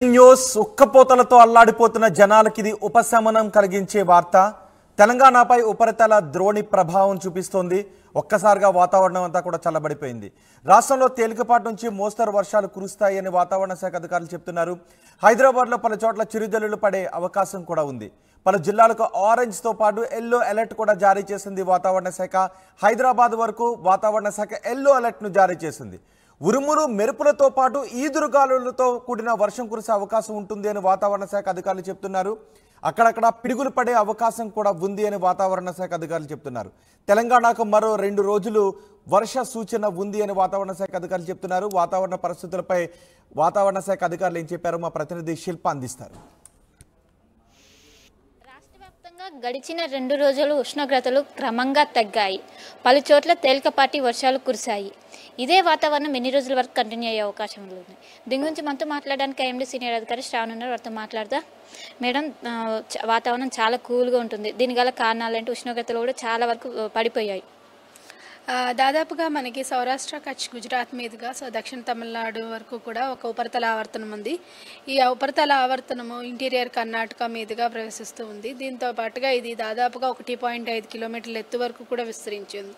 News ఉక్కపోతలతో అల్లాడిపోతున్న జనాలకి ఇది ఉపశమనం కలిగించే వార్త. తెలంగాణపై ఉపరితల ద్రోణి ప్రభావం చూపిస్తోంది. ఒక్కసారిగా వాతావరణం అంతా కూడా చల్లబడిపోయింది. రాష్ట్రంలో తేలికపాటి నుంచి మోస్తరు వర్షాలు కురుస్తాయని వాతావరణ శాఖ అధికారులు చెప్తున్నారు. హైదరాబాద్లో పలు చోట్ల చిరుజల్లులు పడే అవకాశం కూడా ఉంది. పలు జిల్లాలకు ఆరెంజ్తో పాటు ఎల్లో అలర్ట్ కూడా జారీ చేసింది వాతావరణ శాఖ. హైదరాబాద్ వరకు వాతావరణ శాఖ ఎల్లో అలర్ట్ను జారీ చేసింది. ఉరుములు మెరుపులతో పాటు ఈదురుగాలులతో కూడిన వర్షం కురిసే అవకాశం ఉంటుంది అని వాతావరణ శాఖ అధికారులు చెప్తున్నారు. అక్కడక్కడ పిడుగులు పడే అవకాశం కూడా ఉంది అని వాతావరణ శాఖ అధికారులు చెప్తున్నారు. తెలంగాణకు మరో 2 రోజులు వర్ష సూచన ఉంది అని వాతావరణ శాఖ అధికారులు చెప్తున్నారు. వాతావరణ పరిస్థితులపై వాతావరణ శాఖ అధికారులు ఏం చెప్పారో మా ప్రతినిధి శిల్ప అందిస్తారు. గడిచిన 2 రోజులు ఉష్ణోగ్రతలు క్రమంగా తగ్గాయి. పలు చోట్ల తేలికపాటి వర్షాలు కురిశాయి. ఇదే వాతావరణం ఎన్ని రోజుల వరకు కంటిన్యూ అయ్యే అవకాశం ఉంది. దీని గురించి మనతో మాట్లాడడానికి ఐఎండీ సీనియర్ అధికారి శ్రావణ్ ఉన్నారు. వారితో మాట్లాడదా మేడం, వాతావరణం చాలా కూల్గా ఉంటుంది. దీని గల కారణాలు ఏంటి? ఉష్ణోగ్రతలు కూడా చాలా వరకు పడిపోయాయి. దాదాపుగా మనకి సౌరాష్ట్ర, కచ్, గుజరాత్ మీదుగా దక్షిణ తమిళనాడు వరకు కూడా ఒక ఉపరితల ఆవర్తనం ఉంది. ఈ ఉపరితల ఆవర్తనము ఇంటీరియర్ కర్ణాటక మీదుగా ప్రవేశిస్తూ ఉంది. దీంతో పాటుగా ఇది దాదాపుగా 1.5 కిలోమీటర్ల ఎత్తు వరకు కూడా విస్తరించింది.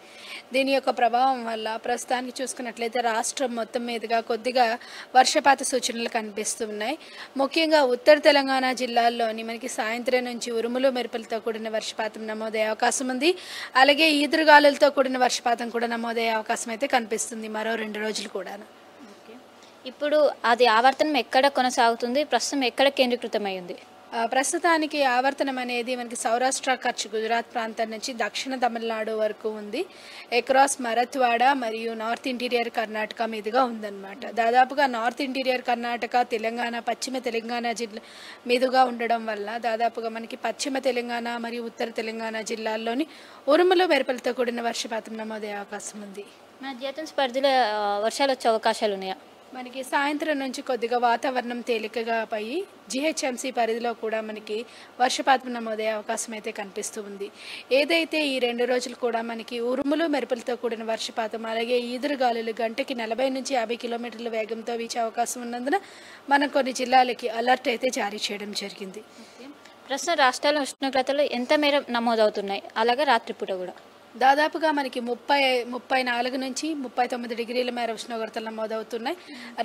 దీని యొక్క ప్రభావం వల్ల ప్రస్తుతానికి చూసుకున్నట్లయితే రాష్ట్రం మొత్తం మీదుగా కొద్దిగా వర్షపాత సూచనలు కనిపిస్తున్నాయి. ముఖ్యంగా ఉత్తర తెలంగాణ జిల్లాల్లోని మనకి సాయంత్రం నుంచి ఉరుములు మెరుపులతో కూడిన వర్షపాతం నమోదయ్యే అవకాశం ఉంది. అలాగే ఈదురుగాలులతో కూడిన వర్షపాతం కూడా నమోదయ్యే అవకాశం అయితే కనిపిస్తుంది మరో 2 రోజులు కూడా. ఇప్పుడు అది ఆవర్తనం ఎక్కడ కొనసాగుతుంది? ప్రస్తుతం ఎక్కడ కేంద్రీకృతమై ఉంది? ప్రస్తుతానికి ఆవర్తనం అనేది మనకి సౌరాష్ట్ర, కచ్, గుజరాత్ ప్రాంతం నుంచి దక్షిణ తమిళనాడు వరకు ఉంది. అక్రాస్ మరత్వాడ మరియు నార్త్ ఇంటీరియర్ కర్ణాటక మీదుగా ఉందన్నమాట. దాదాపుగా నార్త్ ఇంటీరియర్ కర్ణాటక, తెలంగాణ, పశ్చిమ తెలంగాణ జిల్లా మీదుగా ఉండడం వల్ల దాదాపుగా మనకి పశ్చిమ తెలంగాణ మరియు ఉత్తర తెలంగాణ జిల్లాల్లోని ఉరుములు మెరుపులతో కూడిన వర్షపాతం నమోదయ్యే అవకాశం ఉంది. మన జీతం పరిధిలో వర్షాలు వచ్చే అవకాశాలు ఉన్నాయా? మనకి సాయంత్రం నుంచి కొద్దిగా వాతావరణం తేలికగా పోయి జిహెచ్ఎంసీ పరిధిలో కూడా మనకి వర్షపాతం నమోదయ్యే అవకాశం అయితే కనిపిస్తూ ఉంది. ఏదైతే ఈ 2 రోజులు కూడా మనకి ఉరుములు మెరుపులతో కూడిన వర్షపాతం, అలాగే ఈదురుగాలులు గంటకి 40 నుంచి 50 కిలోమీటర్ల వేగంతో వీచే అవకాశం ఉన్నందున మనం కొన్ని జిల్లాలకి అలర్ట్ అయితే జారీ చేయడం జరిగింది. ప్రస్తుతం రాష్ట్రాల్లో ఉష్ణోగ్రతలు ఎంత మేర నమోదవుతున్నాయి? అలాగే రాత్రిపూట కూడా దాదాపుగా మనకి 34 నుంచి 39 డిగ్రీల మేర ఉష్ణోగ్రతలు నమోదవుతున్నాయి.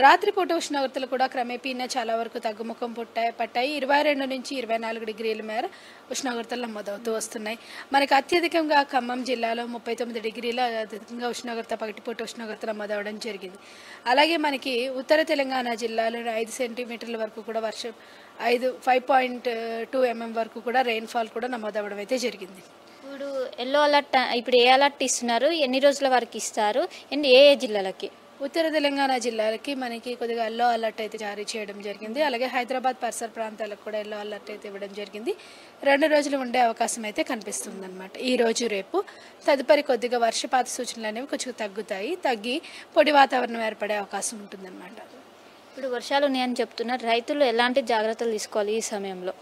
రాత్రిపూట ఉష్ణోగ్రతలు కూడా క్రమేపీనా చాలా వరకు తగ్గుముఖం పట్టాయి. 22 నుంచి 24 డిగ్రీల మేర ఉష్ణోగ్రతలు నమోదవుతూ వస్తున్నాయి. మనకి అత్యధికంగా ఖమ్మం జిల్లాలో 39 డిగ్రీల అధికంగా ఉష్ణోగ్రత, పగటిపూట ఉష్ణోగ్రత నమోదవడం జరిగింది. అలాగే మనకి ఉత్తర తెలంగాణ జిల్లాలో 5 సెంటీమీటర్ల వరకు కూడా వర్షం 5.2 mm వరకు కూడా రెయిన్ఫాల్ కూడా నమోదవడం అయితే జరిగింది. ఇప్పుడు ఎల్లో అలర్ట్, ఇప్పుడు ఏ అలర్ట్ ఇస్తున్నారు? ఎన్ని రోజుల వరకు ఇస్తారు? అండ్ ఏ జిల్లాలకి? ఉత్తర తెలంగాణ జిల్లాలకి మనకి కొద్దిగా ఎల్లో అలర్ట్ అయితే జారీ చేయడం జరిగింది. అలాగే హైదరాబాద్ పరిసర ప్రాంతాలకు కూడా ఎల్లో అలర్ట్ అయితే ఇవ్వడం జరిగింది. 2 రోజులు ఉండే అవకాశం అయితే కనిపిస్తుంది అనమాట. ఈ రోజు రేపు తదుపరి కొద్దిగా వర్షపాత సూచనలు అనేవి కొంచెం తగ్గి పొడి వాతావరణం ఏర్పడే అవకాశం ఉంటుందన్నమాట. ఇప్పుడు వర్షాలు ఉన్నాయని చెప్తున్నారు. రైతులు ఎలాంటి జాగ్రత్తలు తీసుకోవాలి ఈ సమయంలో?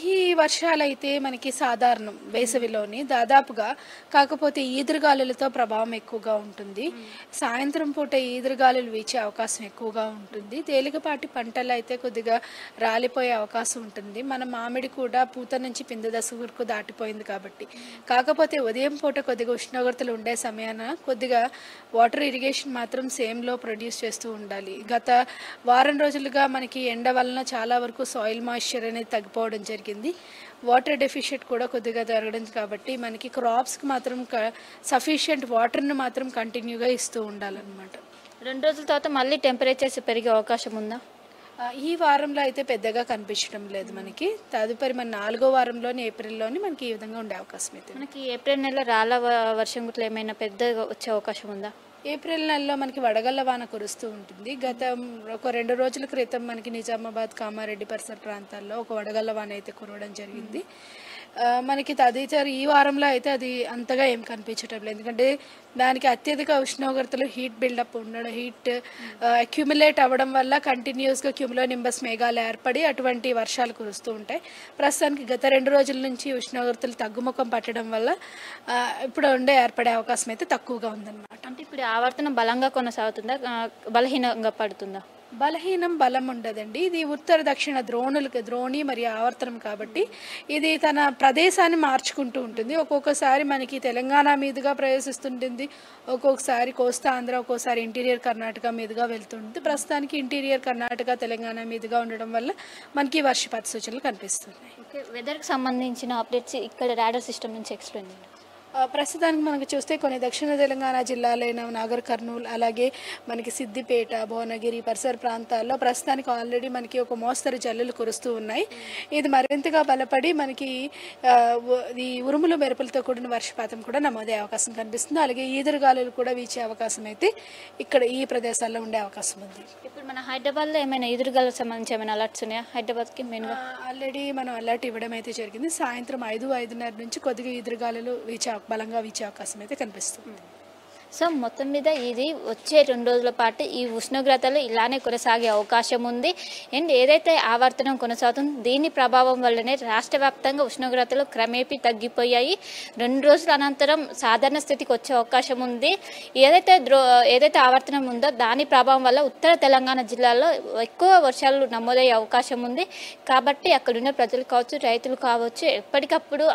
ఈ వర్షాలు అయితే మనకి సాధారణం వేసవిలోని దాదాపుగా, కాకపోతే ఈదురుగాలులతో ప్రభావం ఎక్కువగా ఉంటుంది. సాయంత్రం పూట ఈదురుగాలులు వీచే అవకాశం ఎక్కువగా ఉంటుంది. తేలికపాటి పంటలు అయితే కొద్దిగా రాలిపోయే అవకాశం ఉంటుంది. మన మామిడి కూడా పూత నుంచి పిందె దశ వరకు దాటిపోయింది కాబట్టి. కాకపోతే ఉదయం పూట కొద్దిగా ఉష్ణోగ్రతలు ఉండే సమయాన కొద్దిగా వాటర్ ఇరిగేషన్ మాత్రం సేమ్లో ప్రొడ్యూస్ చేస్తూ ఉండాలి. గత వారం రోజులుగా మనకి ఎండ వలన చాలా వరకు సాయిల్ మాయిశ్చర్ అనేది తగ్గిపోవడం జరిగింది. వాటర్ డెఫిషియెంట్ కూడా కొద్దిగా జరగడం కాబట్టి మనకి క్రాప్స్కి మాత్రం సఫిషియెంట్ వాటర్ను మాత్రం కంటిన్యూగా ఇస్తూ ఉండాలన్నమాట. 2 రోజుల తర్వాత మళ్ళీ టెంపరేచర్స్ పెరిగే అవకాశం ఉందా? ఈ వారంలో అయితే పెద్దగా కనిపించడం లేదు మనకి. తదుపరి మన 4వ వారంలోని ఏప్రిల్లోని మనకి ఈ విధంగా ఉండే అవకాశం అయితే. మనకి ఏప్రిల్ నెల రాళ్ళ వర్షం గుట్ల ఏమైనా పెద్దగా వచ్చే అవకాశం ఉందా? ఏప్రిల్ నెలలో మనకి వడగళ్ల వాన కురుస్తూ ఉంటుంది. గత ఒక 2 రోజుల క్రితం మనకి నిజామాబాద్, కామారెడ్డి పరిసర ప్రాంతాల్లో ఒక వడగళ్ల వాన అయితే కురవడం జరిగింది. మనకి తదితర ఈ వారంలో అయితే అది అంతగా ఏం కనిపించటం లేదు. ఎందుకంటే దానికి అత్యధిక ఉష్ణోగ్రతలు హీట్ బిల్డప్ ఉండడం, హీట్ అక్యుములేట్ అవ్వడం వల్ల కంటిన్యూస్గా క్యూములోనింబస్ మేఘాలు ఏర్పడి అటువంటి వర్షాలు కురుస్తూ ఉంటాయి. ప్రస్తుతానికి గత 2 రోజుల నుంచి ఉష్ణోగ్రతలు తగ్గుముఖం పట్టడం వల్ల ఇప్పుడు ఏర్పడే అవకాశం అయితే తక్కువగా ఉందన్నమాట. అంటే ఇప్పుడు ఆవర్తనం బలంగా కొనసాగుతుందా, బలహీనంగా పడుతుందా? బలహీనం బలం ఉండదండి. ఇది ఉత్తర దక్షిణ ద్రోణి మరియు ఆవర్తనం కాబట్టి ఇది తన ప్రదేశాన్ని మార్చుకుంటూ ఉంటుంది. ఒక్కొక్కసారి మనకి తెలంగాణ మీదుగా ప్రవేశిస్తుంటుంది, ఒక్కొక్కసారి కోస్తా ఆంధ్ర, ఒక్కొక్కసారి ఇంటీరియర్ కర్ణాటక మీదుగా వెళ్తుంటుంది. ప్రస్తుతానికి ఇంటీరియర్ కర్ణాటక తెలంగాణ మీదుగా ఉండడం వల్ల మనకి వర్షపాత సూచనలు కనిపిస్తున్నాయి. ఓకే, వెదర్కి సంబంధించిన అప్డేట్స్ ఇక్కడ రాడార్ సిస్టమ్ నుంచి ఎక్స్ప్లెయిన్ చేయండి. ప్రస్తుతానికి మనకు చూస్తే కొన్ని దక్షిణ తెలంగాణ జిల్లాలైన నాగర్ కర్నూల్, అలాగే మనకి సిద్దిపేట, భువనగిరి పరిసర ప్రాంతాల్లో ప్రస్తుతానికి ఆల్రెడీ మనకి ఒక మోస్తరు జల్లులు కురుస్తూ ఉన్నాయి. ఇది మరింతగా బలపడి మనకి ఈ ఉరుములు మెరుపులతో కూడిన వర్షపాతం కూడా నమోదయ్యే అవకాశం కనిపిస్తుంది. అలాగే ఈదురుగాలులు కూడా వీచే అవకాశం అయితే ఇక్కడ ఈ ప్రదేశాల్లో ఉండే అవకాశం ఉంది. ఇప్పుడు మన హైదరాబాద్లో ఏమైనా ఎదురుగాలకు సంబంధించి ఏమైనా అలర్ట్స్ ఉన్నాయా? హైదరాబాద్కి మెయిన్గా ఆల్రెడీ మనం అలర్ట్ ఇవ్వడం అయితే జరిగింది. సాయంత్రం 5-5:30 నుంచి కొద్దిగా ఈదురుగాలులు బలంగా వీచే అవకాశం అయితే కనిపిస్తుంది. సో మొత్తం మీద ఇది వచ్చే 2 రోజుల పాటు ఈ ఉష్ణోగ్రతలు ఇలానే కొనసాగే అవకాశం ఉంది. అండ్ ఏదైతే ఆవర్తనం కొనసాగుతుందో దీని ప్రభావం వల్లనే రాష్ట్ర వ్యాప్తంగా ఉష్ణోగ్రతలు క్రమేపీ తగ్గిపోయాయి. 2 రోజుల అనంతరం సాధారణ స్థితికి వచ్చే అవకాశం ఉంది. ఏదైతే ఆవర్తనం ఉందో దాని ప్రభావం వల్ల ఉత్తర తెలంగాణ జిల్లాల్లో ఎక్కువ వర్షాలు నమోదయ్యే అవకాశం ఉంది. కాబట్టి అక్కడున్న ప్రజలు కావచ్చు, రైతులు కావచ్చు, ఎప్పటికప్పుడు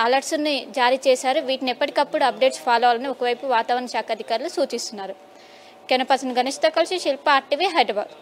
అలర్ట్స్ని జారీ చేశారు. వీటిని ఎప్పటికప్పుడు అప్డేట్స్ ఫాలో అవ్వాలని ఒకవైపు వాతావరణ శాఖ అధికారులు సూచిస్తున్నారు. కెనపర్సన్ గణేష్తో కలిసి శిల్ప RTV హైదరాబాద్.